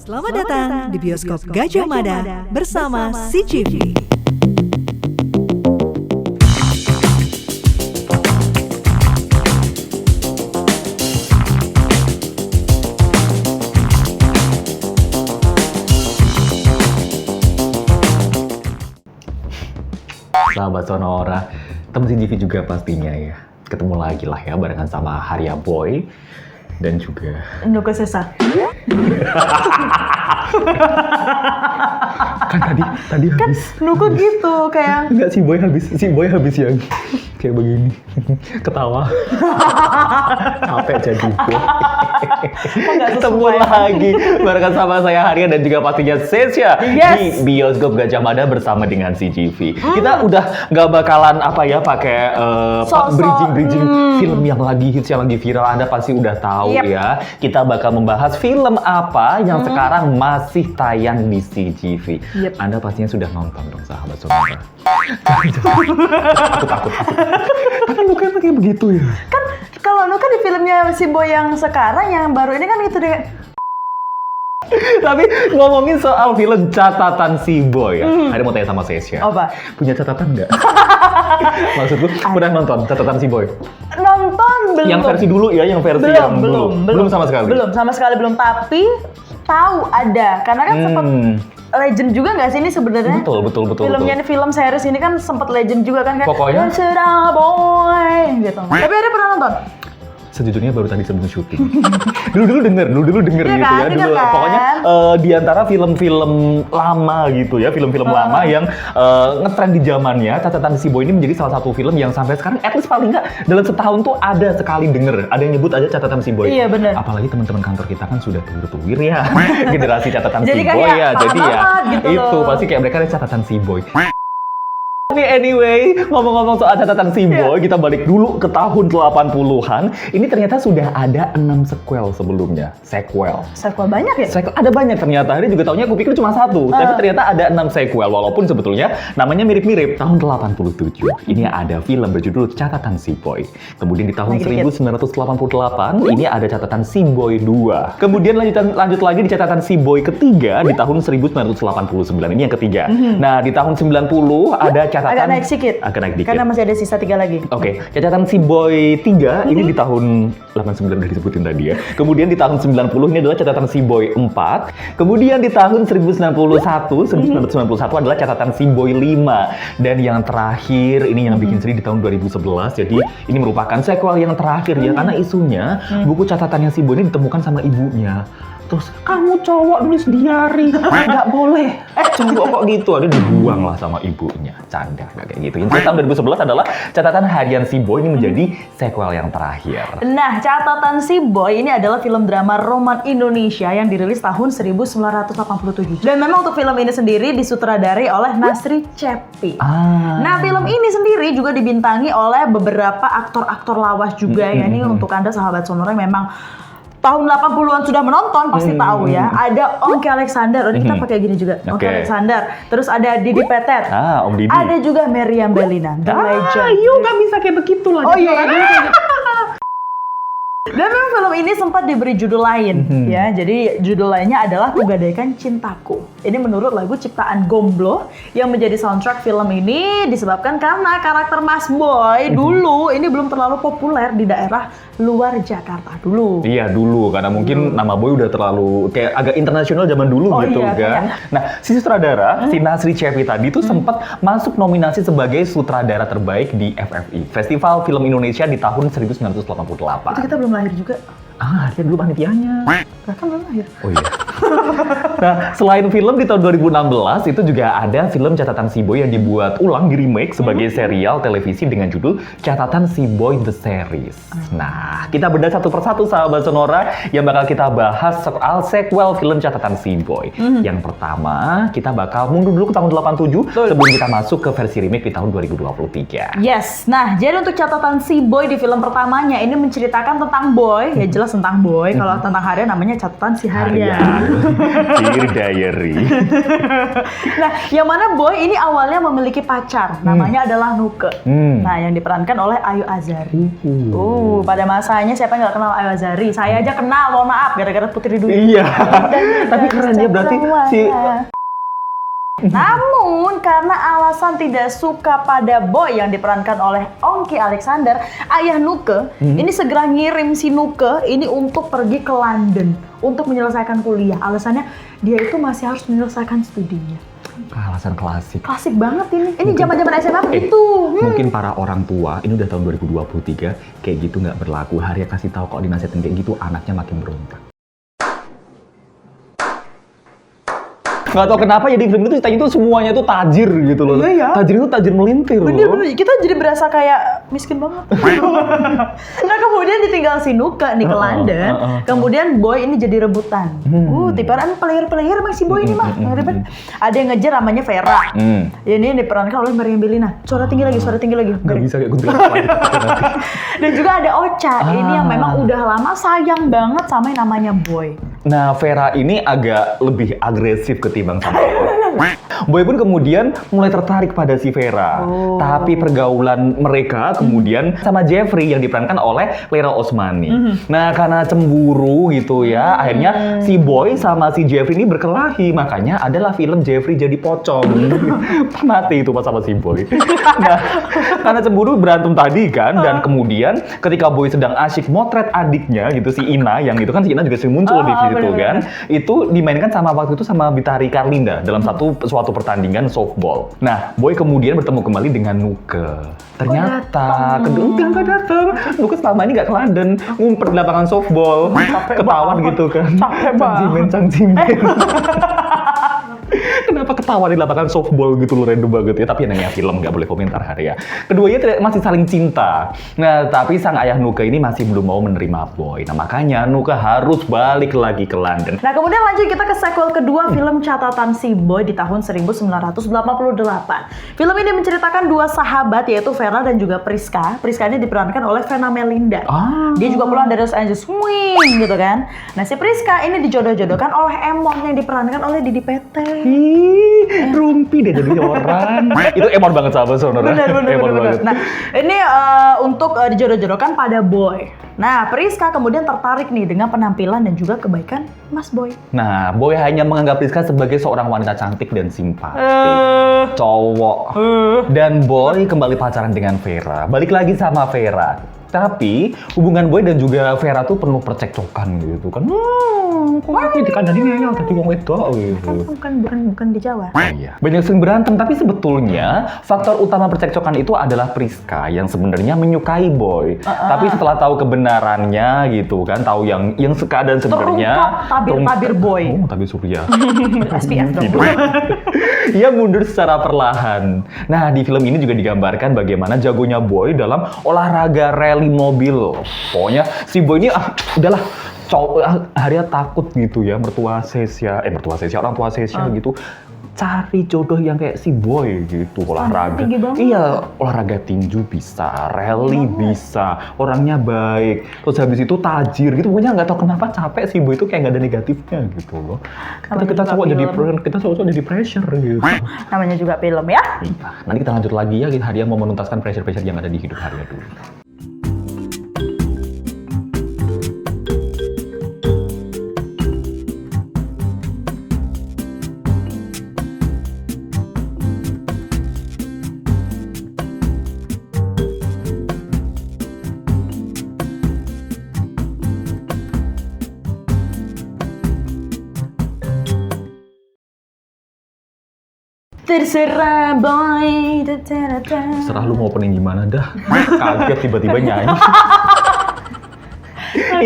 Selamat datang di bioskop Gajah Mada bersama CGV. Sahabat Sonora, temen CGV juga pastinya ya. Ketemu lagi lah ya barengan sama Harya Boy dan juga Nuka Sesa. kan tadi habis. Nuka gitu kayak Enggak, si Boy habis yang kayak begini. Ketawa. Capek jadi gue. Ketemu lagi barengan sama saya Harya dan juga pastinya Sesya di bioskop Gajah Mada bersama dengan CGV. Kita udah nggak bakalan pakai bridging film yang lagi hits, yang lagi viral. Anda pasti udah tahu ya. Kita bakal membahas film apa yang sekarang masih tayang di CGV. Anda pastinya sudah nonton dong, sahabat Sonora. Takut. Tapi bukan kayak begitu ya. kan kalau Nuka di filmnya si Boy yang sekarang yang baru ini kan itu deh. Tapi ngomongin soal film Catatan Si Boy ya, ada mau tanya sama Sesya. Apa? Punya catatan nggak? Maksudku, pernah nonton Catatan Si Boy? Nonton belum? Yang versi dulu ya, yang versi yang belum sama sekali? Belum sama sekali, tapi tahu ada. Karena kan sempat legend juga nggak sih ini sebenarnya? Betul. Filmnya film series ini kan sempat legend juga kan? Pokoknya Boy gitu. Tapi ada pernah nonton? Sejujurnya baru tadi sebelum syuting. dulu denger Iya gitu kan, ya. Dulu kan? pokoknya di antara film-film lama gitu ya, film-film lama yang ngetrend di zamannya, Catatan Si Boy ini menjadi salah satu film yang sampai sekarang at least paling nggak dalam setahun tuh ada sekali denger, ada yang nyebut aja Catatan Si Boy. Iya benar. Apalagi teman-teman kantor kita kan sudah tuwir ya. Generasi Catatan Si Jadi Boy ya. Jadi ya gitu itu loh. pasti kayak mereka ada Catatan Si Boy. Tapi anyway, ngomong-ngomong soal Catatan Si Boy, kita balik dulu ke tahun 80-an. Ini ternyata sudah ada 6 sequel sebelumnya. Sequel banyak ya? ada banyak ternyata. Ini juga tahunnya aku pikir cuma satu. Tapi ternyata ada 6 sequel. Walaupun sebetulnya namanya mirip-mirip. Tahun 87, ini ada film berjudul Catatan Si Boy. Kemudian di tahun 1988, ini ada Catatan Si Boy 2. Kemudian lanjut lagi di Catatan Si Boy ketiga di tahun 1989. Ini yang ketiga. Nah, di tahun 90 ada agak naik sedikit. Karena masih ada sisa 3 lagi. Oke, Catatan Si Boy 3 ini di tahun 89 udah disebutin tadi ya. Kemudian di tahun 90 ini adalah Catatan Si Boy 4. Kemudian di tahun 1991 adalah Catatan Si Boy 5. Dan yang terakhir ini yang bikin sedih di tahun 2011. Jadi ini merupakan sequel yang terakhir ya, karena isunya buku catatannya Si Boy ini ditemukan sama ibunya. Terus, kamu cowok nulis diary, nggak boleh. Cowok kok gitu, ada dibuang lah sama ibunya. Canda, nggak kayak gitu. Yang tahun 2011 adalah Catatan Harian Si Boy, ini menjadi sequel yang terakhir. Nah, Catatan Si Boy ini adalah film drama roman Indonesia yang dirilis tahun 1987. Dan memang untuk film ini sendiri disutradarai oleh Nasri Cheppy. Nah, film ini sendiri juga dibintangi oleh beberapa aktor-aktor lawas juga ya. Ini untuk Anda sahabat Sonora yang memang tahun 80-an sudah menonton pasti tahu ya. Ada Ongky Alexander, kita pakai gini juga. Ongky Alexander. Terus ada Didi Petet. Om Didi. Ada juga Meriam Bellina, The Legend. Nggak bisa kayak begitu lah. Oh iya. Dan memang film ini sempat diberi judul lain ya. Jadi judul lainnya adalah Kugadaikan Cintaku. Ini menurut lagu ciptaan Gomblo yang menjadi soundtrack film ini disebabkan karena karakter Mas Boy dulu ini belum terlalu populer di daerah luar Jakarta dulu. Iya dulu, karena mungkin nama Boy udah terlalu kayak agak internasional zaman dulu gitu kan. Iya. Nah, si sutradara, si Nasri Cheppy tadi tuh sempat masuk nominasi sebagai sutradara terbaik di FFI, Festival Film Indonesia di tahun 1988. Itu kita belum lahir juga. Dia dulu panitianya. Kan belum lahir. Oh iya. Nah, selain film di tahun 2016, itu juga ada film Catatan Si Boy yang dibuat ulang, di remake sebagai serial televisi dengan judul Catatan Si Boy The Series. Nah, kita bedah satu persatu sahabat Sonora yang bakal kita bahas soal sequel film Catatan Si Boy. Yang pertama, kita bakal mundur dulu ke tahun 87 sebelum kita masuk ke versi remake di tahun 2023. Yes. Nah, jadi untuk Catatan Si Boy di film pertamanya ini menceritakan tentang Boy, ya jelas tentang Boy. Kalau tentang Harya namanya Catatan Si Harya. Dear Diary. Nah, yang mana Boy ini awalnya memiliki pacar, namanya adalah Nuke. Nah, yang diperankan oleh Ayu Azari. Pada masanya siapa yang nggak kenal Ayu Azari? Saya aja kenal, mohon maaf, gara-gara Putri Duyung. Iya. Tapi keren ya berarti si. Namun karena alasan tidak suka pada Boy yang diperankan oleh Ongki Alexander, ayah Nuke ini segera ngirim si Nuke ini untuk pergi ke London untuk menyelesaikan kuliah. Alasannya dia itu masih harus menyelesaikan studinya. Alasan klasik. Klasik banget ini. Ini zaman-zaman SMA begitu. Mungkin para orang tua, ini udah tahun 2023, kayak gitu nggak berlaku. Haria kasih tahu kok dinasihatin kayak gitu, anaknya makin berontak. Nggak tahu kenapa ya di film itu ceritanya tuh semuanya tuh tajir gitu loh. Iya ya. Tajir itu tajir melintir loh. Bener-bener, kita jadi berasa kayak miskin banget. Nah kemudian ditinggal si Nuke nih ke London, kemudian Boy ini jadi rebutan. Tiperan player-player emang si Boy ini mah. Ada yang ngejar namanya Vera. Ini diperankan oleh Meriam Bellina. Suara tinggi lagi. Nggak bisa kayak kuntilanak lagi. Dan juga ada Ocha, ini yang memang udah lama sayang banget sama yang namanya Boy. Nah, Vera ini agak lebih agresif ketimbang sama Boy. Boy pun kemudian mulai tertarik pada si Vera. Tapi pergaulan mereka kemudian sama Jeffrey yang diperankan oleh Lera Osmani. Nah, karena cemburu gitu ya, akhirnya si Boy sama si Jeffrey ini berkelahi. Makanya adalah film Jeffrey jadi pocong. Mati itu pas sama si Boy. Nah, karena cemburu berantem tadi kan, dan kemudian ketika Boy sedang asyik motret adiknya gitu, si Ina, yang itu kan si Ina juga sering muncul di situ kan, itu dimainkan sama waktu itu sama Bitari Karlinda dalam suatu pertandingan softball. Nah, Boy kemudian bertemu kembali dengan Nuke. Ternyata enggak datang. Nuke selama ini nggak ke London, ngumpet di lapangan softball, ketahuan gitu kan. Capek banget. Cangcimen. Kenapa ketawa di lapangan softball gitu loh, random banget ya. Tapi namanya film, nggak boleh komentar hari ya. Keduanya masih saling cinta. Nah, tapi sang ayah Nuke ini masih belum mau menerima Boy. Nah, makanya Nuke harus balik lagi ke London. Nah, kemudian lanjut kita ke sequel kedua film Catatan Si Boy di tahun 1988. Film ini menceritakan dua sahabat yaitu Vera dan juga Priska. Priska ini diperankan oleh Vena Melinda. Dia juga pulang dari Los Angeles, gitu kan. Nah, si Priska ini dijodoh-jodohkan oleh Emon yang diperankan oleh Didi Petet. Rumpi deh jadi orang. Itu emon banget sahabat saudara. Bener. Nah, ini untuk dijodoh-jodohkan pada Boy. Nah, Priska kemudian tertarik nih dengan penampilan dan juga kebaikan Mas Boy. Nah, Boy hanya menganggap Priska sebagai seorang wanita cantik dan simpatik. Cowok. Dan Boy kembali pacaran dengan Vera. Balik lagi sama Vera. Tapi hubungan Boy dan juga Vera tuh penuh percekcokan gitu kan. Kok lagi dikandani ya tadi wong wedok gitu. Bukan di Jawa. Iya. Banyak sering berantem, tapi sebetulnya faktor utama percekcokan itu adalah Priska yang sebenarnya menyukai Boy. Tapi setelah tahu kebenarannya gitu kan, tahu yang keadaan sebenarnya tabir Boy. Tabir surya. SPF dong. Ia mundur secara perlahan. Nah, di film ini juga digambarkan bagaimana jagonya Boy dalam olahraga rally mobil. Pokoknya si Boy ini udahlah Haria takut gitu ya, orang tua Sesya gitu cari jodoh yang kayak si Boy gitu, olahraga. Iya, olahraga tinju bisa, rally bisa, orangnya baik. Terus habis itu tajir gitu. Pokoknya nggak tahu kenapa capek si Boy itu kayak nggak ada negatifnya gitu loh. Kita cowok jadi pressure gitu. Namanya juga film ya. Iya. Nanti kita lanjut lagi ya, Haria mau menuntaskan pressure yang ada di hidup Haria dulu. Terserah Boy. Serah lu mau opening gimana dah. Kaget tiba-tiba nyanyi.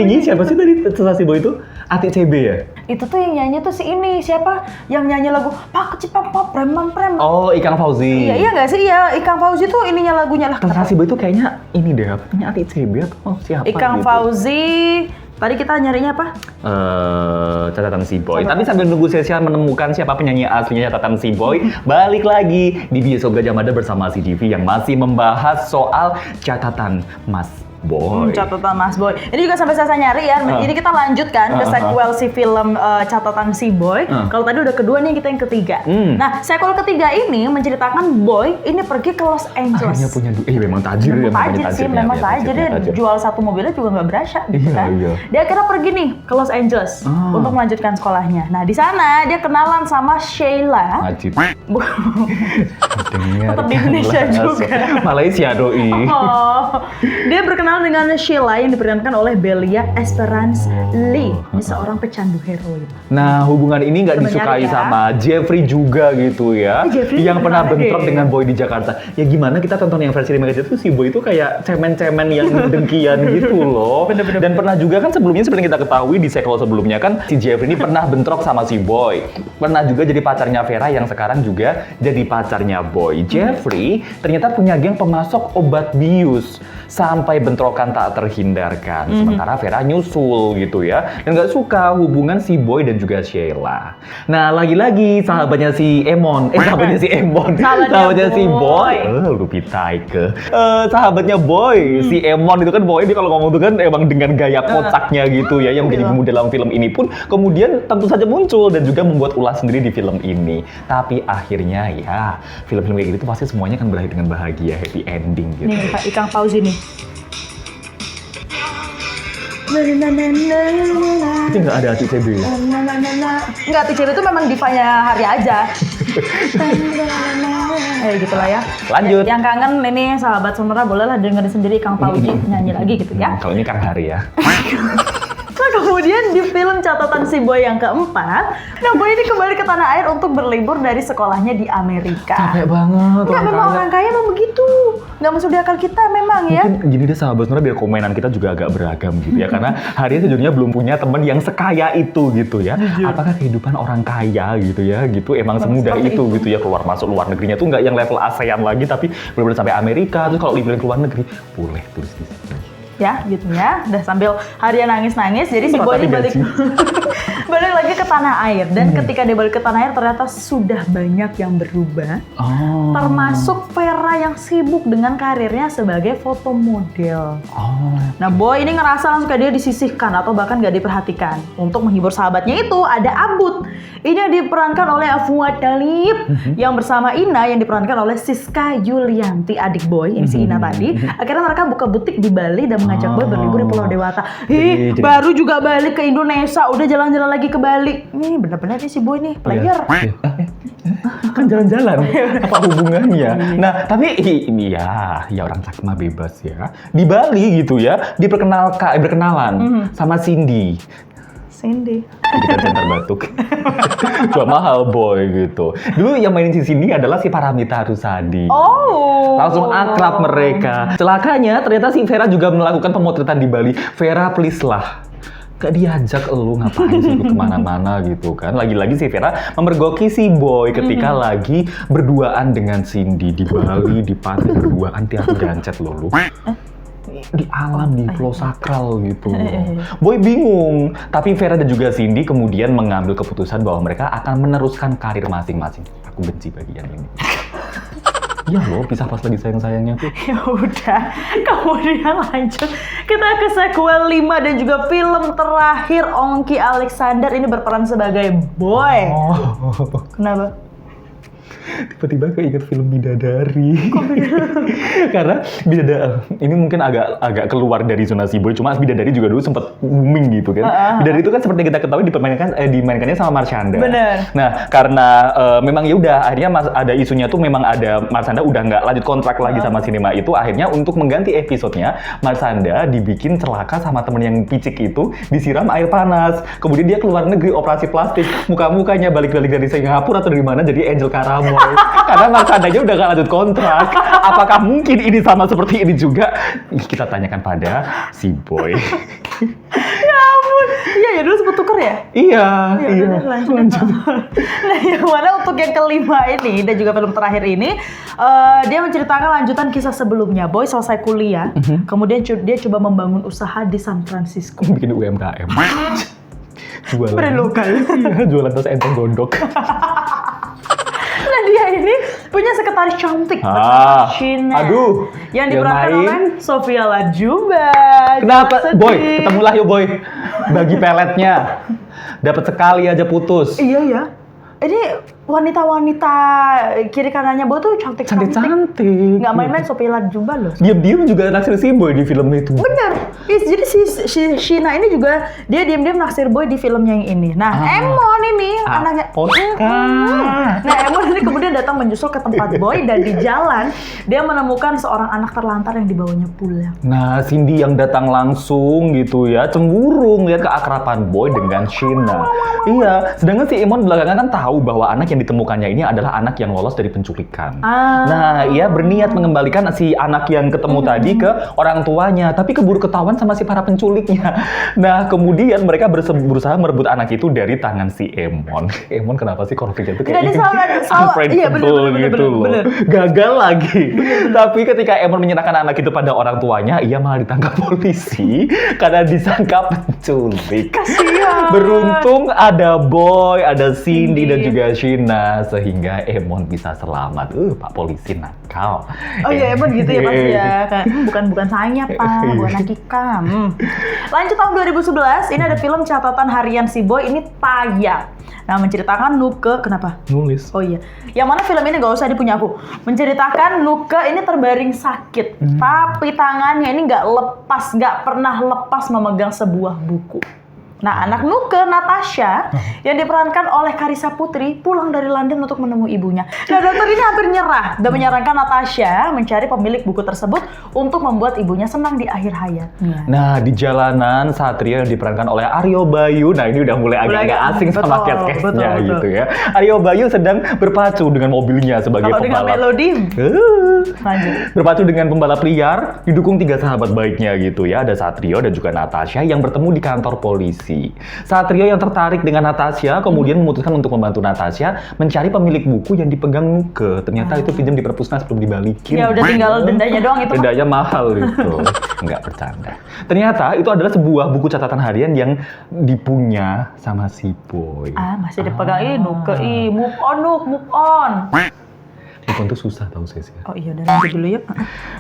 Ini siapa sih tadi Terserah si Boy itu? Atik CB ya? Itu tuh yang nyanyi tuh si ini, siapa? Yang nyanyi lagu Pak Kecil Papa Preman. Oh, Ikang Fauzi. Iya nggak sih? Iya, Ikang Fauzi tuh ininya lagunya lah. Terserah si Boy itu kayaknya ini deh, ini Atik CB atau siapa Ikang gitu. Fauzi. Tadi kita nyarinya apa? Catatan Si Boy. Tapi sambil nunggu Sesya menemukan siapa penyanyi aslinya Catatan Si Boy, balik lagi di Bioskop Gajah Mada bersama CGV yang masih membahas soal catatan Mas Boy. Catatan Mas Boy. Ini juga sampai saya nyari ya. Ini kita lanjutkan ke sequel si film Catatan si Boy. Kalau tadi udah kedua nih kita yang ketiga. Nah, sequel ketiga ini menceritakan Boy ini pergi ke Los Angeles. Akhirnya punya memang tajir ya. Tajir sih, memang tajir. Dia jual satu mobilnya juga nggak berasa gitu kan. Iya. Dia akhirnya pergi nih ke Los Angeles untuk melanjutkan sekolahnya. Nah, di sana dia kenalan sama Sheila. Najib. Tetap di Indonesia juga. Malaysia doi. Dia berkenal dengan Sheila yang diperankan oleh Belia Esperance Lee. Ini seorang pecandu heroin. Nah, hubungan ini nggak disukai sama Jeffrey juga gitu ya. Jeffrey yang pernah bentrok dengan Boy di Jakarta. Ya gimana kita tonton yang versi remake itu si Boy itu kayak cemen-cemen yang dengkian gitu loh. Dan pernah juga kan sebelumnya seperti kita ketahui di sequel sebelumnya kan si Jeffrey ini pernah bentrok sama si Boy. Pernah juga jadi pacarnya Vera yang sekarang juga jadi pacarnya Boy. Jeffrey ternyata punya geng pemasok obat bius sampai bentrokan tak terhindarkan. Sementara Vera nyusul gitu ya. Dan nggak suka hubungan si Boy dan juga Sheila. Nah, lagi-lagi sahabatnya si Emon. Sahabatnya si Emon. Sahabatnya si Boy. Lupi Taike. Sahabatnya Boy. Si Emon itu kan Boy, dia kalau ngomong itu kan emang dengan gaya kocaknya gitu ya. Yang menjadi bumbu dalam film ini pun kemudian tentu saja muncul dan juga membuat ulas sendiri di film ini. Tapi akhirnya ya, film-film kayak gitu pasti semuanya kan berakhir dengan bahagia, happy ending gitu. Nih, Ikang Fauzi nih. Itu nggak ada Atik CB ya? Nggak, Atik CB itu memang divanya Hari aja. Gitu lah ya. Lanjut. Yang kangen ini sahabat Sumera bolehlah dengerin sendiri Kang Fauzi nyanyi lagi gitu ya. Kalau ini Kang Hari ya. Nah, kemudian di film Catatan si Boy yang keempat, nah Boy ini kembali ke tanah air untuk berlibur dari sekolahnya di Amerika. Capek banget. Nggak, memang orang kaya memang begitu. Nggak masuk di akal kita memang ya. Mungkin gini deh sahabat Sonora, biar komenan kita juga agak beragam gitu ya. Karena Hari sejujurnya belum punya teman yang sekaya itu gitu ya. Apakah kehidupan orang kaya gitu ya, gitu emang semudah itu gitu ya. Keluar masuk luar negerinya tuh nggak yang level ASEAN lagi, tapi benar-benar sampai Amerika. Terus kalau liburan ke luar negeri, boleh tulis di sini. Ya gitu ya, udah sambil Hari nangis-nangis, jadi si Boy ini balik lagi ke tanah air. Dan ketika dia balik ke tanah air ternyata sudah banyak yang berubah. Termasuk Vera yang sibuk dengan karirnya sebagai foto model. Nah Boy ini ngerasa langsung kayak dia disisihkan atau bahkan gak diperhatikan. Untuk menghibur sahabatnya itu ada Abud. Ini yang diperankan oleh Fuad Talib yang bersama Ina yang diperankan oleh Siska Yulianti, adik Boy, ini si Ina tadi. Akhirnya mereka buka butik di Bali dan mengajak Boy berlibur di Pulau Dewata. Baru juga balik ke Indonesia, udah jalan-jalan lagi ke Bali. Ini benar-benar nih si Boy nih, player. Kan jalan-jalan, apa hubungannya? Nah, tapi ini ya orang cakep mah bebas ya. Di Bali gitu ya, berkenalan sama Cindy. Kita centar batuk. Cuma mahal Boy gitu. Dulu yang mainin si Cindy adalah si Paramita Rusady. Langsung akrab mereka. Celakanya ternyata si Vera juga melakukan pemotretan di Bali. Vera please lah. Gak diajak lu ngapain sih ikut kemana-mana gitu kan. Lagi-lagi si Vera memergoki si Boy ketika lagi berduaan dengan Cindy di Bali, di pantai berduaan tiap gancet lu. Di alam, di pulau sakral gitu. Boy bingung, tapi Vera dan juga Cindy kemudian mengambil keputusan bahwa mereka akan meneruskan karir masing-masing. Aku benci bagian ini. Iya loh, pisah pas lagi sayang-sayangnya tuh. Ya udah, kemudian lanjut kita ke sequel 5 dan juga film terakhir. Ongki Alexander ini berperan sebagai Boy. Kenapa? Tiba-tiba keinget film Bidadari. Karena Bidadari ini mungkin agak keluar dari zona si Boy, cuma Bidadari juga dulu sempat booming gitu kan. Bidadari itu kan seperti yang kita ketahui dimainkannya sama Marshanda. Bener. Nah, karena memang ya udah akhirnya ada isunya tuh memang ada Marshanda udah nggak lanjut kontrak lagi sama sinema itu, akhirnya untuk mengganti episodenya Marshanda dibikin celaka sama temen yang picik itu, disiram air panas. Kemudian dia keluar negeri operasi plastik, muka-mukanya balik-balik dari Singapura atau dari mana jadi Angel Karamo. Karena Marshanda-nya udah gak lanjut kontrak. Apakah mungkin ini sama seperti ini juga? Kita tanyakan pada si Boy. Ya ampun. Iya ya, dulu sempat tuker ya? Iya. Lanjut. Nah, yang mana untuk yang kelima ini dan juga film terakhir ini, dia menceritakan lanjutan kisah sebelumnya. Boy selesai kuliah, kemudian dia coba membangun usaha di San Francisco. Bikin UMKM. Jualan. Brand lokal. Iya, jualan tas enteng gondok. Nah dia ini punya sekretaris cantik Sheena. Aduh, yang diperankan oleh Sofia Latjuba. Kenapa? Boy, ketemulah yuk Boy. Bagi peletnya. Dapat sekali aja putus. Iya ya. Ini wanita-wanita kiri kanannya Boy tuh cantik-cantik. Cantik-cantik. Nggak main-main Sofia Latjuba loh. Diam-diam juga naksir si Boy di film itu. Bener. Jadi si Sheena ini juga dia diam-diam naksir Boy di filmnya yang ini. Nah, Emon ini anaknya. Nah, Emon ini kemudian datang menyusul ke tempat Boy dan di jalan dia menemukan seorang anak terlantar yang dibawanya pulang. Nah, Cindy yang datang langsung gitu ya, cemburu ngeliat keakraban Boy dengan Sheena. Iya, sedangkan si Emon belakangan kan tahu bahwa anak yang ditemukannya ini adalah anak yang lolos dari penculikan. Nah, ia berniat mengembalikan si anak yang ketemu tadi ke orang tuanya, tapi keburu ketahuan sama si para penculiknya. Nah, kemudian mereka berusaha merebut anak itu dari tangan si Emon. Emon kenapa sih konfliknya itu kayak unpredictable gitu loh. Gagal lagi. Tapi ketika Emon menyerahkan anak itu pada orang tuanya, ia malah ditangkap polisi karena disangka penculik. Kasihan. Beruntung ada Boy, ada Cindy dan juga Sheena sehingga Emon bisa selamat. Pak polisi nakal. Oh iya, Emon gitu ya pasti ya. Bukan saya Pak, bukan Akika. Lanjut tahun 2011, ini ada film catatan harian si Boy, ini tayang. Nah, menceritakan Nuke, kenapa? Nulis. Oh iya, yang mana film ini gak usah dipunya aku. Menceritakan Nuke ini terbaring sakit, tapi tangannya ini gak pernah lepas memegang sebuah buku. Nah, anak Nuke, Natasha, yang diperankan oleh Karissa Putri, pulang dari London untuk menemui ibunya. Nah, dokter ini hampir nyerah dan menyarankan Natasha mencari pemilik buku tersebut untuk membuat ibunya senang di akhir hayatnya. Nah, di jalanan Satria yang diperankan oleh Aryo Bayu. Nah, ini udah mulai agak-agak asing sama cast-castnya gitu ya. Aryo Bayu sedang berpacu dengan mobilnya sebagai pembalap. Dengan melodi. Lanjut. Berpacu dengan pembalap liar, didukung 3 sahabat baiknya gitu ya. Ada Satrio dan juga Natasha yang bertemu di kantor polisi. Satrio yang tertarik dengan Natasha kemudian memutuskan untuk membantu Natasha mencari pemilik buku yang dipegang Nuke. Ternyata itu pinjam di perpusnas belum dibalikin. Ya udah tinggal dendanya doang itu. Dendanya mahal itu. Enggak bercanda. Ternyata itu adalah sebuah buku catatan harian yang dipunya sama si Boy. Masih dipegang Nuke. Move on. Bukan tuh susah tau sih. Oh iya, udah lanjut dulu yuk.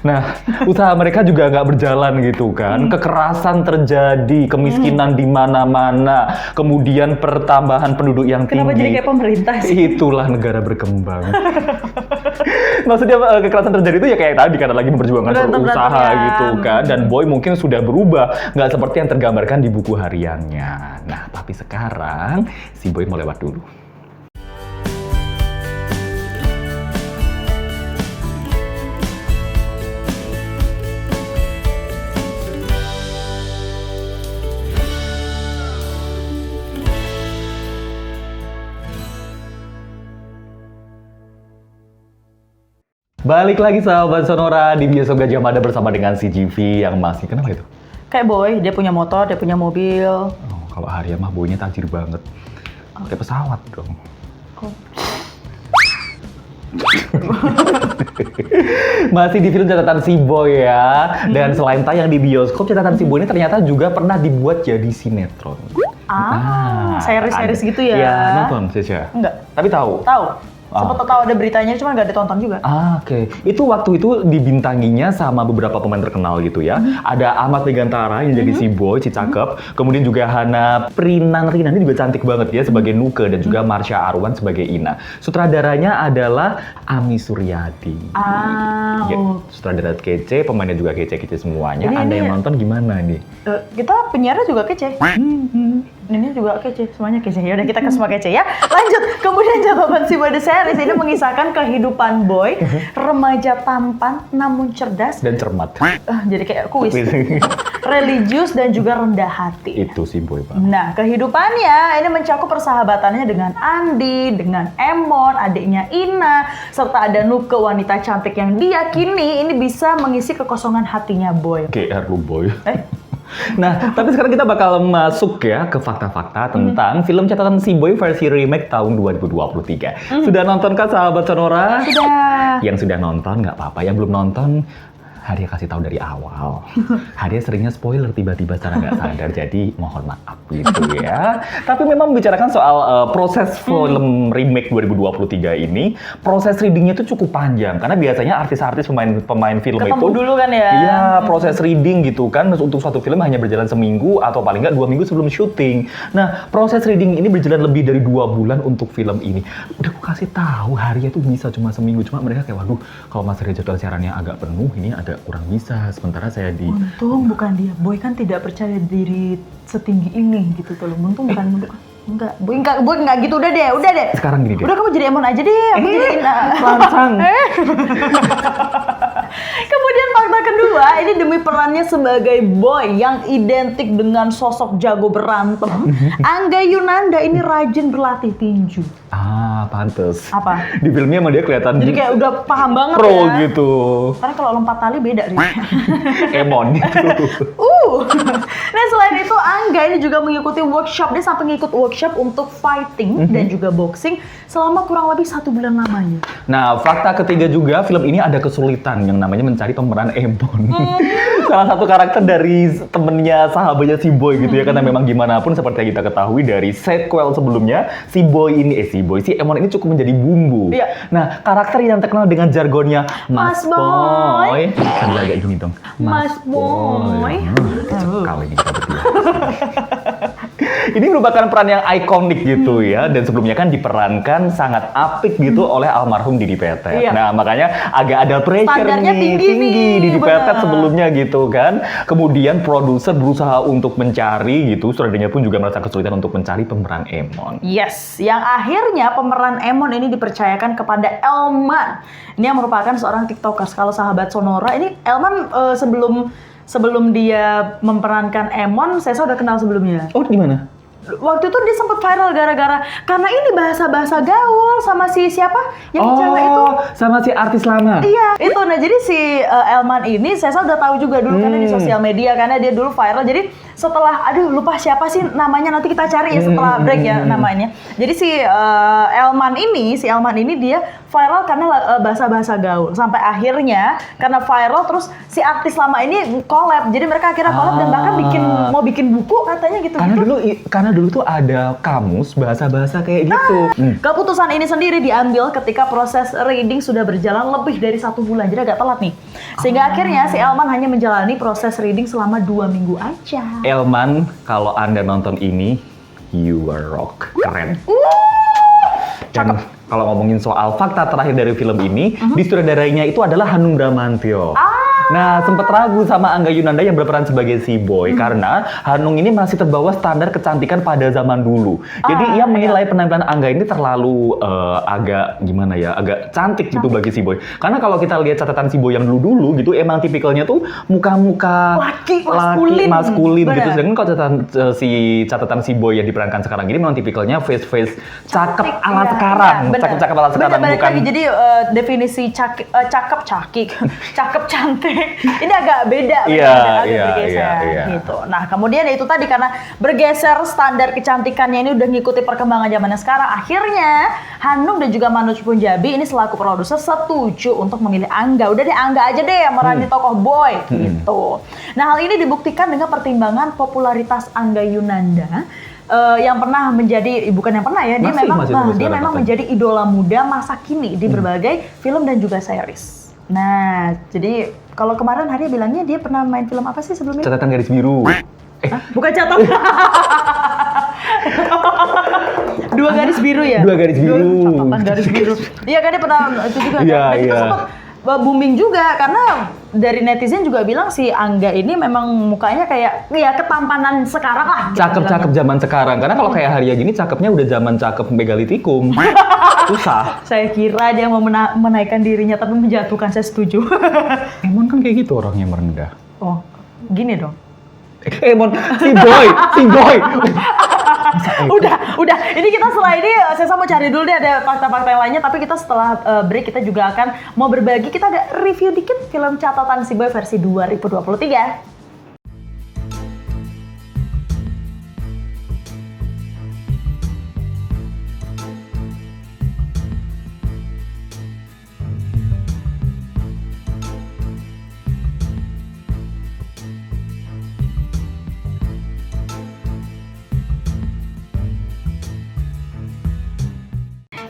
Nah, usaha mereka juga nggak berjalan gitu kan. Kekerasan terjadi, kemiskinan di mana-mana, kemudian pertambahan penduduk yang tinggi. Kenapa jadi kayak pemerintah sih? Itulah negara berkembang. Maksudnya kekerasan terjadi itu ya kayak tadi karena lagi memperjuangkan usaha gitu kan. Dan Boy mungkin sudah berubah, nggak seperti yang tergambarkan di buku hariannya. Nah, tapi sekarang si Boy mau lewat dulu. Balik lagi sahabat Sonora di Bioskop Gajah Mada bersama dengan CGV yang masih, kenapa itu? Kayak Boy, dia punya motor, dia punya mobil. Oh, kalau Arya mah Boynya tajir banget. Kayak pesawat dong. Masih di film catatan si Boy ya. Dan selain tayang di bioskop, catatan si Boy ini ternyata juga pernah dibuat jadi sinetron. Series-series gitu ya? Iya, nonton Sesha? Enggak. Tapi tahu? Tahu. Sempat tahu ada beritanya, cuma nggak ditonton juga. Oke. Itu waktu itu dibintanginya sama beberapa pemain terkenal gitu ya. Ada Ahmad Megantara yang jadi si Boy, si cakep. Kemudian juga Hana Rina ini juga cantik banget ya sebagai Nuke dan juga Marsha Arwan sebagai Ina. Sutradaranya adalah Ami Suryadi. Ya, sutradara kece, pemainnya juga kece-kece semuanya. Anda yang nonton gimana nih? Kita penyiarnya juga kece. Ini juga kece, semuanya kece. Ya udah kita ke semua kece ya. Lanjut. Kemudian catatan si Boy The Series ini mengisahkan kehidupan Boy, remaja tampan namun cerdas dan cermat. Jadi kayak kuis. Religius dan juga rendah hati. Itu si Boy, Pak. Nah, kehidupannya ini mencakup persahabatannya dengan Andi, dengan Emon, adiknya Ina, serta ada Nuke, wanita cantik yang diyakini ini bisa mengisi kekosongan hatinya Boy. GR lu Boy. Nah, tapi sekarang kita bakal masuk ya ke fakta-fakta tentang film catatan si Boy versi remake tahun 2023. Sudah nonton kan sahabat Sonora? Sudah. Yang sudah nonton nggak apa-apa, yang belum nonton Haria kasih tahu dari awal. Haria seringnya spoiler tiba-tiba secara nggak sadar, jadi mohon maaf gitu ya. Tapi memang membicarakan soal proses film remake 2023 ini, proses readingnya itu cukup panjang. Karena biasanya artis-artis pemain film Ketemu itu dulu kan ya? Iya, proses reading gitu kan untuk suatu film hanya berjalan seminggu atau paling nggak 2 minggu sebelum syuting. Nah, proses reading ini berjalan lebih dari 2 bulan untuk film ini. Udah aku kasih tahu Haria tuh bisa cuma seminggu, cuma mereka kayak waduh kalau Mas Haria jadwal siarannya agak penuh, ini agak kurang bisa. Sementara saya di Untung bukan dia. Boy kan tidak percaya diri setinggi ini gitu tuh. Untung bukan enggak. Boy enggak gitu, udah deh. sekarang gini deh. Udah kamu jadi Emon aja deh, aku jadiin langsung. Kemudian fakta kedua, ini demi perannya sebagai Boy yang identik dengan sosok jago berantem, Angga Yunanda ini rajin berlatih tinju. Pantes. Apa? Di filmnya emang dia kelihatan Jadi kayak udah paham banget pro ya. gitu. Karena kalau lompat tali beda Ri. Emon gitu. Nah selain itu Angga ini juga mengikuti workshop, dia sampai ngikut workshop untuk fighting dan juga boxing selama kurang lebih 1 bulan lamanya. Nah, fakta ketiga juga film ini ada kesulitan yang namanya mencari pemeran Emon. Salah satu karakter dari temennya sahabatnya si Boy gitu ya, karena memang gimana pun seperti yang kita ketahui dari sequel sebelumnya, si Emon ini cukup menjadi bumbu. Iya. Nah, karakter yang terkenal dengan jargonnya Mas Boy. Kan agak gini dong. Mas Boy. Cekal ini kita berdua. Ini merupakan peran yang ikonik gitu ya, dan sebelumnya kan diperankan sangat apik gitu oleh almarhum Didi Petet. Iya. Nah makanya agak ada pressure Standarnya nih, tinggi Didi Petet bener. sebelumnya gitu kan. Kemudian produser berusaha untuk mencari gitu, sutradaranya pun juga merasa kesulitan untuk mencari pemeran Emon. Yes, yang akhirnya pemeran Emon ini dipercayakan kepada Elman. Ini yang merupakan seorang tiktokers. Kalau sahabat Sonora, ini Elman sebelum dia memerankan Emon, saya udah kenal sebelumnya. Oh gimana? Waktu itu dia sempat viral gara-gara karena ini bahasa gaul sama si siapa yang cewek itu. Sama si artis lama. Iya, itu. Nah, jadi si Elman ini saya udah tahu juga dulu karena di sosial media, karena dia dulu viral. Jadi setelah, lupa siapa sih namanya, nanti kita cari ya setelah break ya namanya. Jadi si Elman ini dia viral karena bahasa gaul. Sampai akhirnya karena viral terus si artis lama ini collab. Jadi mereka akhirnya collab dan bahkan mau bikin buku katanya gitu. Karena dulu tuh ada kamus bahasa-bahasa kayak gitu. Keputusan ini sendiri diambil ketika proses reading sudah berjalan lebih dari 1 bulan, jadi agak telat nih. Sehingga akhirnya si Elman hanya menjalani proses reading selama 2 minggu aja. Elman, kalau Anda nonton ini, you are rock. Keren. Dan kalau ngomongin soal fakta terakhir dari film ini, disutradarainya itu adalah Hanung Bramantyo. Nah, sempat ragu sama Angga Yunanda yang berperan sebagai si Boy karena Hanung ini masih terbawa standar kecantikan pada zaman dulu. Jadi ia menilai penampilan Angga ini terlalu agak gimana ya, agak cantik gitu bagi si Boy. Karena kalau kita lihat catatan si Boy yang dulu gitu, emang tipikalnya tuh muka-muka laki maskulin gitu. Bener. Sedangkan kalau catatan si Boy yang diperankan sekarang ini memang tipikalnya face cakep ala sekarang. Cakep ala sekarang, bukan. Jadi definisi cakep cantik ini agak beda, bergeser gitu. Nah kemudian itu tadi karena bergeser standar kecantikannya ini udah ngikuti perkembangan zamannya sekarang, akhirnya Hanung dan juga Manoj Punjabi ini selaku produser setuju untuk memilih Angga. Udah deh Angga aja deh yang merani tokoh Boy gitu. Nah hal ini dibuktikan dengan pertimbangan popularitas Angga Yunanda. Yang pernah menjadi, bukan yang pernah ya, dia memang menjadi idola muda masa kini di berbagai film dan juga series. Nah, jadi kalau kemarin Haria bilangnya dia pernah main film apa sih sebelumnya? Catatan Garis Biru. Bukan catatan. 2 garis biru ya? 2 garis biru. Catatan garis biru. Iya kan dia pernah itu juga. Iya, Dan itu iya. sempat booming juga karena dari netizen juga bilang si Angga ini memang mukanya kayak ya ketampanan sekarang lah. Cakep-cakep zaman sekarang. Karena kalau kayak Haria gini cakepnya udah zaman cakep megalitikum. Susah. Saya kira dia mau menaikkan dirinya tapi menjatuhkan, saya setuju. Emon kan kayak gitu orangnya merendah. Oh, gini dong. Emon, si Boy. Udah. Ini kita setelah ini saya mau cari dulu deh ada fakta-fakta yang lainnya, tapi kita setelah break kita juga akan mau berbagi, kita ada review dikit film Catatan Si Boy versi 2023.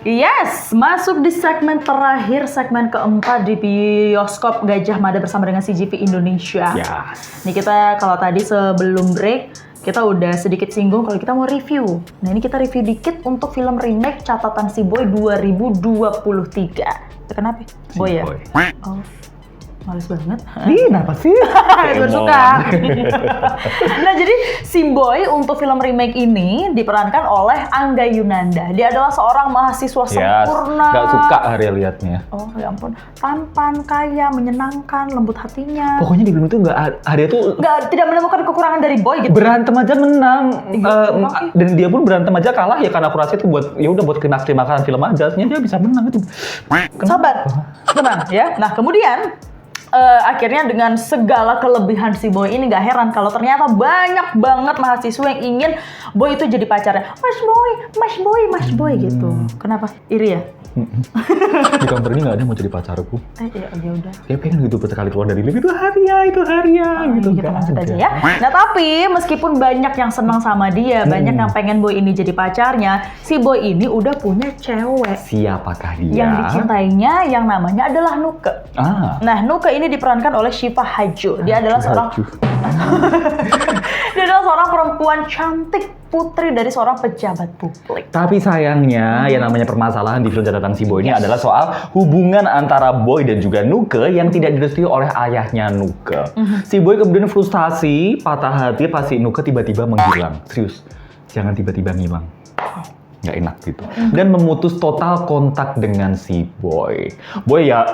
Yes, masuk di segmen terakhir, segmen keempat di bioskop Gajah Mada bersama dengan CGV Indonesia. Yes. Nih kita kalau tadi sebelum break, kita udah sedikit singgung kalau kita mau review. Nah ini kita review dikit untuk film remake Catatan Si Boy 2023. Itu kenapa? Boy ya? Boy. Oh, males banget. Ih, kenapa sih? Gue suka. Nah jadi Si Boy untuk film remake ini diperankan oleh Angga Yunanda. Dia adalah seorang mahasiswa sempurna. Gak suka Arya liatnya. Oh ya ampun, tampan, kaya, menyenangkan, lembut hatinya. Pokoknya di film itu Arya tuh Tidak menemukan kekurangan dari Boy gitu. berantem aja menang. Iya, Dan dia pun berantem aja kalah ya karena aku rasa itu buat ya udah buat terima kasih film aja. Sebenarnya dia bisa menang itu. Sabar, tenang ya. Nah kemudian akhirnya dengan segala kelebihan si Boy ini gak heran kalau ternyata banyak banget mahasiswa yang ingin Boy itu jadi pacarnya. Mas Boy gitu. Kenapa? Iri ya? Di kantor ini gak ada yang mau jadi pacarku. Ya udah. Ya pengen gitu sekali keluar dari lift itu Arya gitu. Gitu Nggak maksud ada. aja ya. Nah tapi meskipun banyak yang senang sama dia, banyak yang pengen Boy ini jadi pacarnya, si Boy ini udah punya cewek. Siapakah dia? Yang dicintainya yang namanya adalah Nuke. Nah, Nuke ini diperankan oleh Syifa Hajjo. Dia adalah seorang perempuan cantik, putri dari seorang pejabat publik. Tapi sayangnya, yang namanya permasalahan di film Catatan Si Boy ini adalah soal hubungan antara Boy dan juga Nuke yang tidak direstui oleh ayahnya Nuke. Si Boy kemudian frustasi, patah hati pas si Nuke tiba-tiba menghilang. Serius, jangan tiba-tiba ngilang. Nggak enak gitu. Dan memutus total kontak dengan si Boy. Boy ya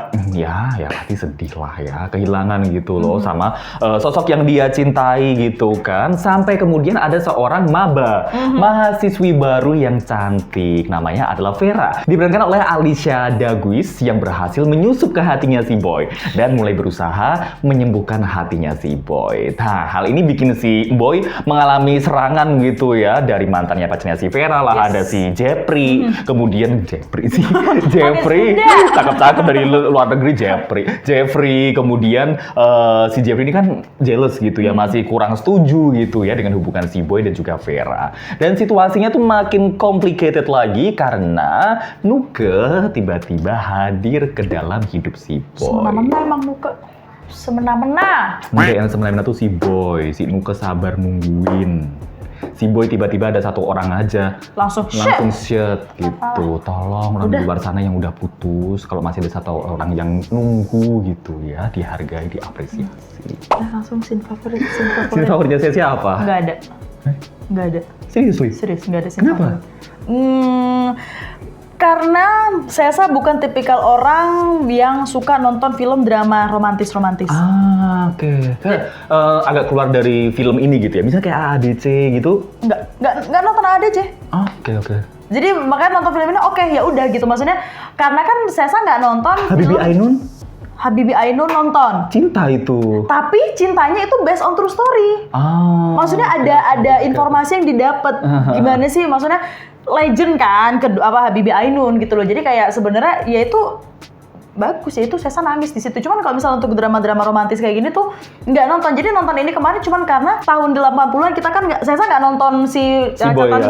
pasti sedih lah ya, kehilangan gitu loh sama sosok yang dia cintai gitu kan. Sampai kemudian ada seorang maba, mahasiswi baru yang cantik, namanya adalah Vera. Diperankan oleh Alicia Daguis yang berhasil menyusup ke hatinya si Boy dan mulai berusaha menyembuhkan hatinya si Boy. Nah, hal ini bikin si Boy mengalami serangan gitu ya dari mantannya pacarnya si Vera lah, ada si Jeffrey, kemudian Jeffrey, cakep-cakep dari luar negeri Jeffrey, kemudian si Jeffrey ini kan jealous gitu ya, masih kurang setuju gitu ya dengan hubungan si Boy dan juga Vera. Dan situasinya tuh makin complicated lagi karena Nuke tiba-tiba hadir ke dalam hidup si Boy. Semena-mena emang Nuke. Semena-mena. Enggak, yang semena-mena tuh si Boy, si Nuke sabar nungguin. Si Boy tiba-tiba ada satu orang aja langsung shit gitu. Tolong orang di luar sana yang udah putus, kalau masih ada satu orang yang nunggu gitu ya, dihargai, diapresiasi. Langsung scene favorit. Scene favoritnya saya siapa? Nggak ada. Nggak ada. Serius nggak ada scene Kenapa? Karena Sesa bukan tipikal orang yang suka nonton film drama romantis-romantis. Oke. Agak keluar dari film ini gitu ya. Misalnya kayak AADC gitu. Nggak nonton AADC. Oke. Jadi makanya nonton film ini ya udah gitu. Maksudnya karena kan Sesa nggak nonton Habibie Ainun nonton. Cinta itu. Tapi cintanya itu based on true story. Maksudnya ada informasi yang didapat. Gimana sih? Maksudnya legend kan, Habibie Ainun gitu loh. Jadi kayak sebenarnya ya itu bagus ya, itu Sesa nangis di situ. Cuman kalau misalnya untuk drama-drama romantis kayak gini tuh nggak nonton. Jadi nonton ini kemarin cuman karena tahun 80-an kita kan Sesa nggak nonton si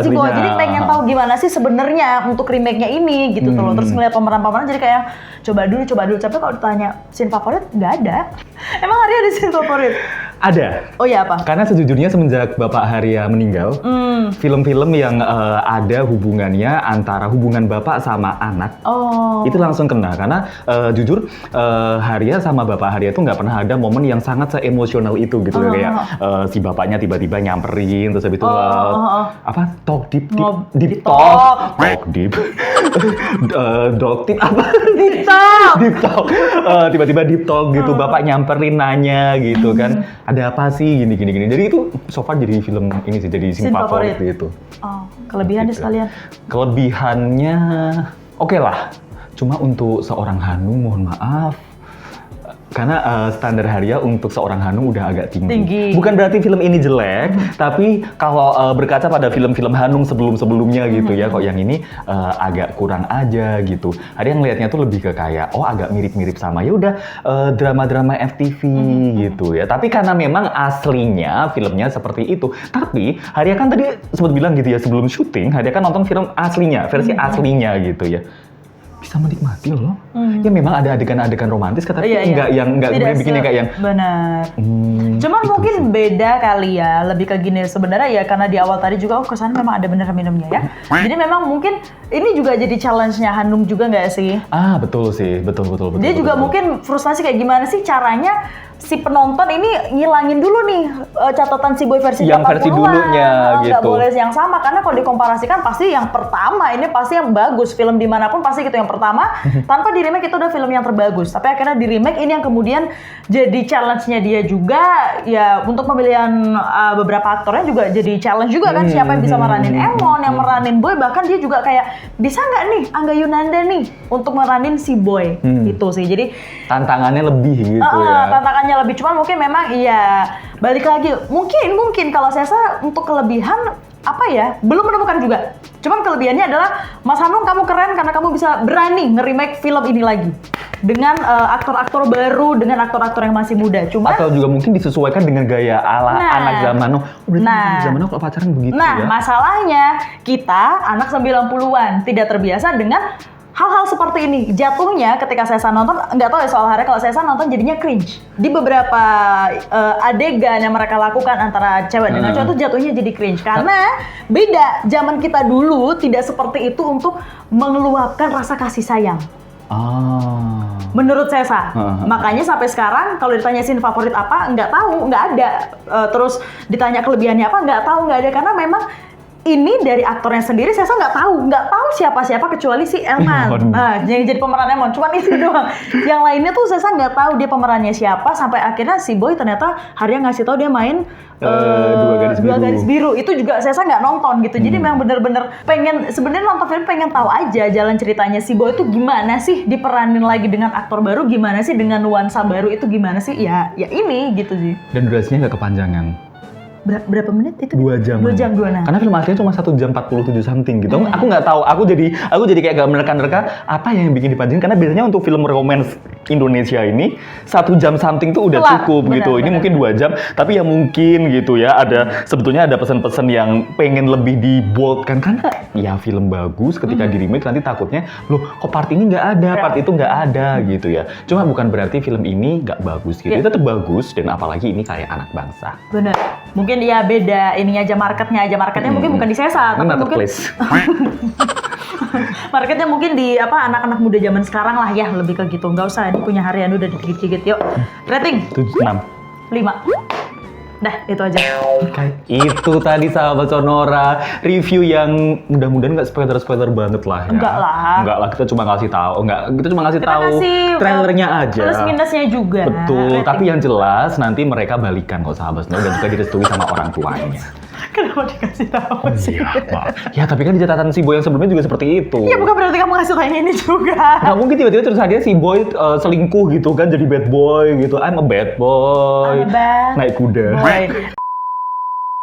Boy. Jadi pengen tahu gimana sih sebenarnya untuk remake-nya ini gitu loh. Terus ngeliat pemeran-pemeran jadi kayak coba dulu. Tapi kalau ditanya scene favorit nggak ada. Emang Arya ada scene favorit? Ada. Oh ya apa? Karena sejujurnya semenjak Bapak Arya meninggal, film-film yang ada hubungannya antara hubungan bapak sama anak, itu langsung kena. Karena jujur Arya sama Bapak Arya itu nggak pernah ada momen yang sangat se-emosional itu gitu. Kayak si bapaknya tiba-tiba nyamperin, terus habis itu talk deep talk tiba-tiba deep talk gitu, bapak nyamperin nanya gitu kan, ada apa sih gini. Jadi itu so far jadi film ini sih, jadi scene favorit gitu. Kelebihannya sekalian. Kelebihannya oke lah, cuma untuk seorang Hanung mohon maaf Karena standar Haria untuk seorang Hanung udah agak tinggi. Bukan berarti film ini jelek, tapi kalau berkaca pada film-film Hanung sebelum-sebelumnya gitu ya, kok yang ini agak kurang aja gitu. Ada yang ngelihatnya tuh lebih ke kayak, agak mirip-mirip sama ya udah drama-drama FTV gitu ya. Tapi karena memang aslinya filmnya seperti itu. Tapi Haria kan tadi sempat bilang gitu ya, sebelum syuting Haria kan nonton film aslinya, versi aslinya gitu ya. Bisa menikmati loh. Ya memang ada adegan-adegan romantis, tapi enggak bikinnya kayak yang benar. Cuman gitu mungkin sih. beda kali ya, lebih ke gini sebenarnya ya, karena di awal tadi juga kesan memang ada bener minumnya ya. Jadi memang mungkin ini juga jadi challenge-nya Hanung juga nggak sih? Betul sih, betul. Dia juga mungkin frustasi kayak gimana sih caranya si penonton ini ngilangin dulu nih catatan si Boy versi yang versi dulunya nggak gitu. boleh yang sama, karena kalau dikomparasikan pasti yang pertama ini pasti yang bagus, film dimanapun pasti gitu yang pertama tanpa di remake itu udah film yang terbagus, tapi akhirnya di remake ini yang kemudian jadi challenge-nya dia juga ya, untuk pemilihan beberapa aktornya juga jadi challenge juga kan, siapa yang bisa meranin Emon, yang meranin Boy, bahkan dia juga kayak bisa nggak nih Angga Yunanda nih untuk meranin si Boy itu sih, jadi tantangannya lebih gitu ya. Tantangannya lebih, cuman mungkin memang iya balik lagi mungkin kalau saya rasa untuk kelebihan apa ya, belum menemukan juga. Cuman kelebihannya adalah Mas Hanung, kamu keren karena kamu bisa berani nge-remake film ini lagi dengan aktor-aktor baru, dengan aktor-aktor yang masih muda. Atau juga mungkin disesuaikan dengan gaya ala anak zaman now. Anak zaman now kalau pacaran begitu ya. Masalahnya kita anak 90-an tidak terbiasa dengan hal-hal seperti ini. Jatuhnya ketika saya nonton, nggak tahu ya soal Haria, kalau saya nonton jadinya cringe. Di beberapa adegan yang mereka lakukan antara cewek dengan cowok itu jatuhnya jadi cringe. Karena beda, zaman kita dulu tidak seperti itu untuk mengeluapkan rasa kasih sayang. Menurut saya makanya sampai sekarang kalau ditanya scene favorit apa, nggak tahu, nggak ada. Terus ditanya kelebihannya apa, nggak tahu, nggak ada, karena memang ini dari aktornya sendiri saya nggak tahu siapa-siapa kecuali si Elman. Yang jadi pemeran Emon, cuman itu doang. Yang lainnya tuh saya nggak tahu dia pemerannya siapa, sampai akhirnya si Boy ternyata Haria ngasih tahu dia main dua garis biru. Itu juga saya nggak nonton gitu. Jadi memang bener-bener pengen, sebenarnya nonton film pengen tahu aja jalan ceritanya si Boy itu gimana sih diperanin lagi dengan aktor baru, gimana sih dengan nuansa baru itu gimana sih, ya ini gitu sih. Dan durasinya nggak kepanjangan. Berapa menit itu? 2 jam. 2 jam 2 Karena film aslinya cuma 1 jam 47 something gitu. Aku nggak tahu. Aku jadi kayak gak menerka-nerka apa yang bikin dipanjangin. Karena biasanya untuk film romance Indonesia ini 1 jam something tuh udah cukup gitu. Ini mungkin 2 jam. Tapi ya mungkin gitu ya. Sebetulnya ada pesan-pesan yang pengen lebih diboldkan. Karena ya film bagus ketika di remake nanti takutnya loh kok part ini nggak ada, part itu nggak ada gitu ya. Cuma bukan berarti film ini nggak bagus gitu. Itu tetap bagus, dan apalagi ini kayak anak bangsa. Bener. Mungkin ya beda ininya aja, marketnya mungkin bukan di Sesa, tapi mungkin marketnya mungkin di anak-anak muda zaman sekarang lah ya, lebih ke gitu. Nggak usah, ini punya Harian udah dikit-dikit. Yuk, rating 6. 5. Dah, itu aja. Itu tadi sahabat Sonora, review yang mudah-mudahan nggak spoiler banget lah ya. Enggak lah, kita cuma ngasih tahu. Kita cuma ngasih tahu trailernya aja. Plus minusnya juga. Betul, tapi yang jelas nanti mereka balikan kok sahabat Sonora, dan juga direstui sama orang tuanya. Kenapa dikasih tahu sih? Ya, tapi kan di catatan si Boy yang sebelumnya juga seperti itu. Ya bukan berarti kamu ngasih tahu yang ini juga. Nggak mungkin tiba-tiba terus dia si Boy selingkuh gitu kan, jadi bad boy gitu. I'm a bad boy. Naik kuda.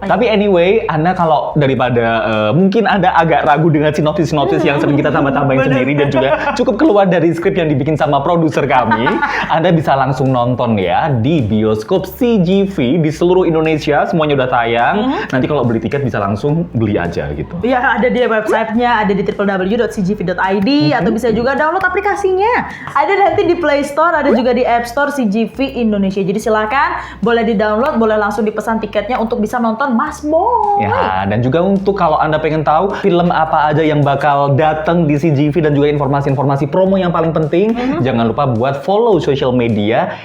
Tapi anyway, Anda kalau daripada mungkin Anda agak ragu dengan sinopsis-sinopsis yang sering kita tambah-tambahin sendiri dan juga cukup keluar dari skrip yang dibikin sama produser kami, Anda bisa langsung nonton ya di bioskop CGV di seluruh Indonesia, semuanya udah tayang. Nanti kalau beli tiket bisa langsung beli aja gitu. Iya, ada di websitenya, ada di www.cgv.id, atau bisa juga download aplikasinya. Ada nanti di Play Store, ada juga di App Store CGV Indonesia. Jadi silakan boleh di-download, boleh langsung dipesan tiketnya untuk bisa nonton Mas Boy. Ya, dan juga untuk kalau Anda pengen tahu film apa aja yang bakal datang di CGV dan juga informasi-informasi promo yang paling penting, jangan lupa buat follow social media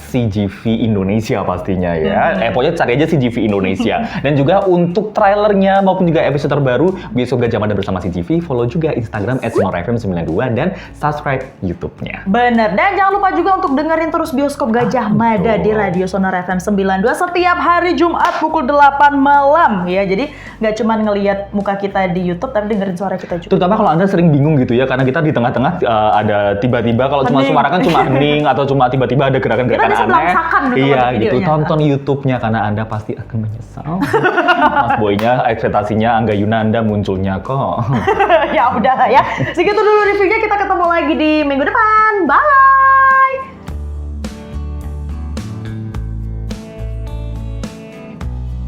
@CGV Indonesia pastinya ya. Pokoknya cari aja CGV Indonesia. Dan juga untuk trailernya maupun juga episode terbaru Bioskop Gajah Mada bersama CGV, follow juga Instagram @sonorafm92 dan subscribe YouTube-nya. Bener, dan jangan lupa juga untuk dengerin terus Bioskop Gajah Mada di Radio Sonora FM 92 setiap hari Jumat pukul 8 malam ya. Jadi nggak cuma ngelihat muka kita di YouTube tapi dengerin suara kita juga. Terutama kalau Anda sering bingung gitu ya, karena kita di tengah-tengah ada tiba-tiba kalau cuma Hening. suara kan cuma hening atau cuma tiba-tiba ada gerakan-gerakan Kita bisa aneh. belangsakan gitu Iya kalau di gitu, videonya. tonton YouTube-nya karena Anda pasti akan menyesal. Mas Boy-nya ekspektasinya Angga Yunanda munculnya kok. Ya udah lah ya. Segitu dulu reviewnya, kita ketemu lagi di minggu depan. Bye.